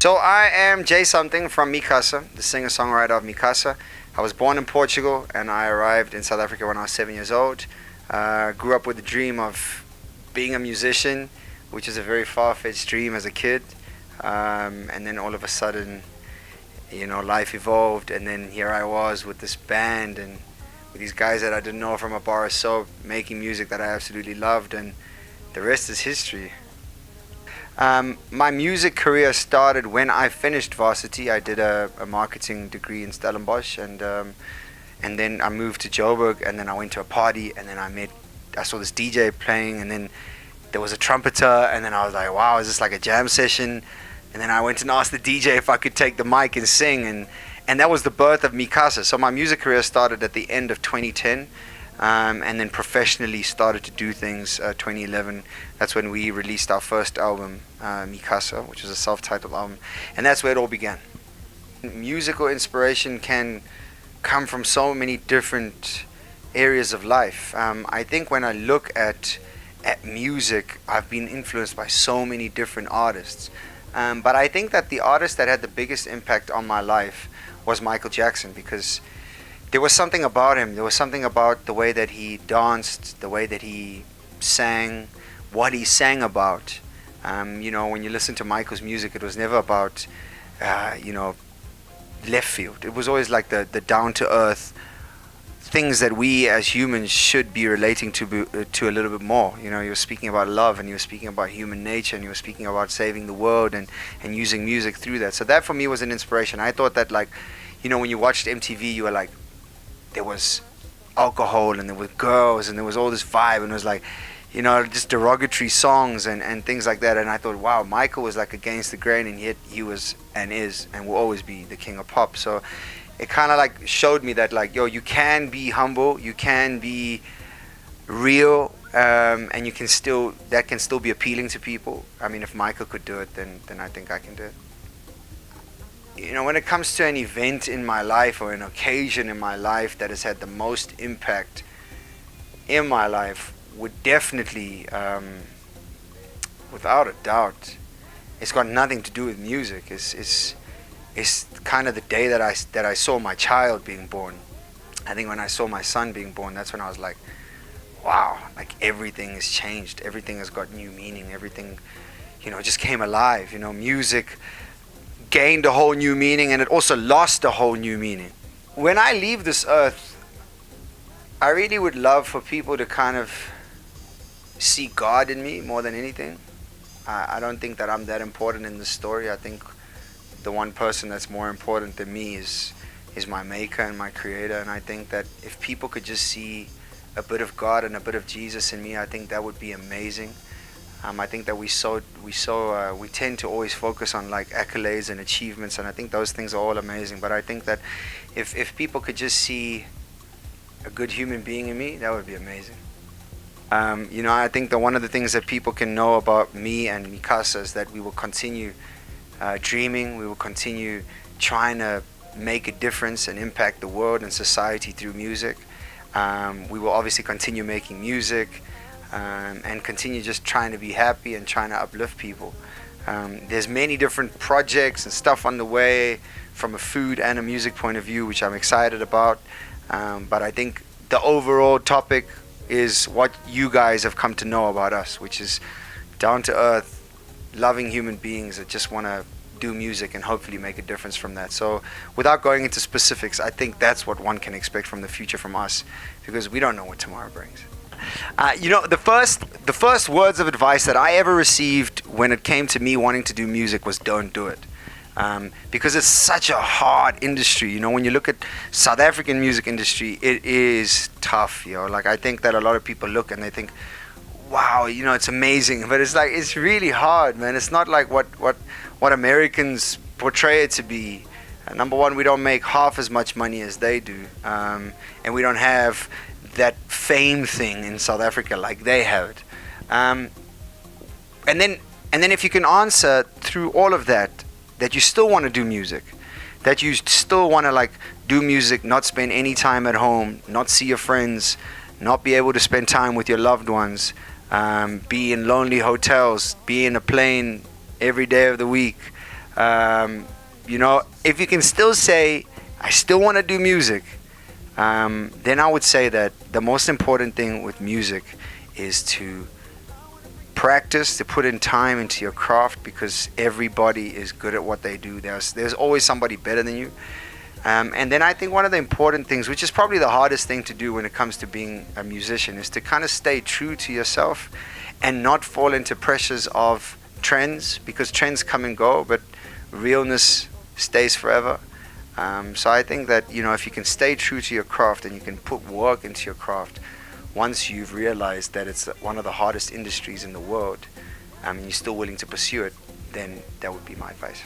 So I am Jay Something from Mi Casa, the singer-songwriter of Mi Casa. I was born in Portugal and I arrived in South Africa when I was 7 years old. Grew up with the dream of being a musician, which is a very far-fetched dream as a kid. And then all of a sudden, life evolved, and then here I was with this band and with these guys that I didn't know from a bar of soap, making music that I absolutely loved, and the rest is history. My music career started when I finished varsity. I did a marketing degree in Stellenbosch, and then I moved to Joburg, and then I went to a party, and then I saw this DJ playing, and then there was a trumpeter, and then I was like, wow, is this like a jam session? And then I went and asked the DJ if I could take the mic and sing, and that was the birth of Mi Casa. So my music career started at the end of 2010. And then professionally started to do things 2011. That's when we released our first album, Mi Casa, which was a self-titled album, and that's where it all began. Musical inspiration can come from so many different areas of life. I think when I look at music, I've been influenced by so many different artists, but I think that the artist that had the biggest impact on my life was Michael Jackson, because there was something about him. There was something about the way that he danced, the way that he sang, what he sang about. When you listen to Michael's music, it was never about, left field. It was always like the down-to-earth things that we as humans should be relating to a little bit more. You were speaking about love, and you were speaking about human nature, and you were speaking about saving the world and using music through that. So that for me was an inspiration. I thought that, when you watched MTV, you were like, there was alcohol and there were girls and there was all this vibe, and it was like, just derogatory songs and things like that. And I thought, wow, Michael was like against the grain, and yet he was and is and will always be the king of pop. So it kind of like showed me that, you can be humble, you can be real, and that can still be appealing to people. I mean, if Michael could do it, then I think I can do it. When it comes to an event in my life or an occasion in my life that has had the most impact in my life, would definitely, without a doubt, it's got nothing to do with music. It's kind of the day that I saw my child being born. I think when I saw my son being born, that's when I was like, wow, like everything has changed. Everything has got new meaning. Everything, just came alive. Music gained a whole new meaning, and it also lost a whole new meaning. When I leave this earth, I really would love for people to kind of see God in me more than anything. I don't think that I'm that important in this story. I think the one person that's more important than me is my maker and my creator, and I think that if people could just see a bit of God and a bit of Jesus in me, I think that would be amazing. I think that we tend to always focus on like accolades and achievements, and I think those things are all amazing. But I think that if people could just see a good human being in me, that would be amazing. I think that one of the things that people can know about me and Mi Casa is that we will continue dreaming. We will continue trying to make a difference and impact the world and society through music. We will obviously continue making music. And continue just trying to be happy and trying to uplift people. There's many different projects and stuff on the way from a food and a music point of view, which I'm excited about. But I think the overall topic is what you guys have come to know about us, which is down-to-earth, loving human beings that just want to do music and hopefully make a difference from that. So without going into specifics, I think that's what one can expect from the future from us, because we don't know what tomorrow brings. The first words of advice that I ever received when it came to me wanting to do music was don't do it. Because it's such a hard industry. When you look at South African music industry, it is tough. I think that a lot of people look and they think, wow, it's amazing, but it's really hard, man. It's not like what Americans portray it to be. Number one, we don't make half as much money as they do, and we don't have that fame thing in South Africa like they have it. And then if you can answer through all of that you still want to do music, that you still want to do music, not spend any time at home, not see your friends, not be able to spend time with your loved ones, be in lonely hotels, be in a plane every day of the week, You know, if you can still say, I still want to do music, then I would say that the most important thing with music is to practice, to put in time into your craft, because everybody is good at what they do. There's always somebody better than you. And then I think one of the important things, which is probably the hardest thing to do when it comes to being a musician, is to kind of stay true to yourself and not fall into pressures of trends, because trends come and go, but realness stays forever. So I think that, you know, if you can stay true to your craft and you can put work into your craft, once you've realized that it's one of the hardest industries in the world, and you're still willing to pursue it, then that would be my advice.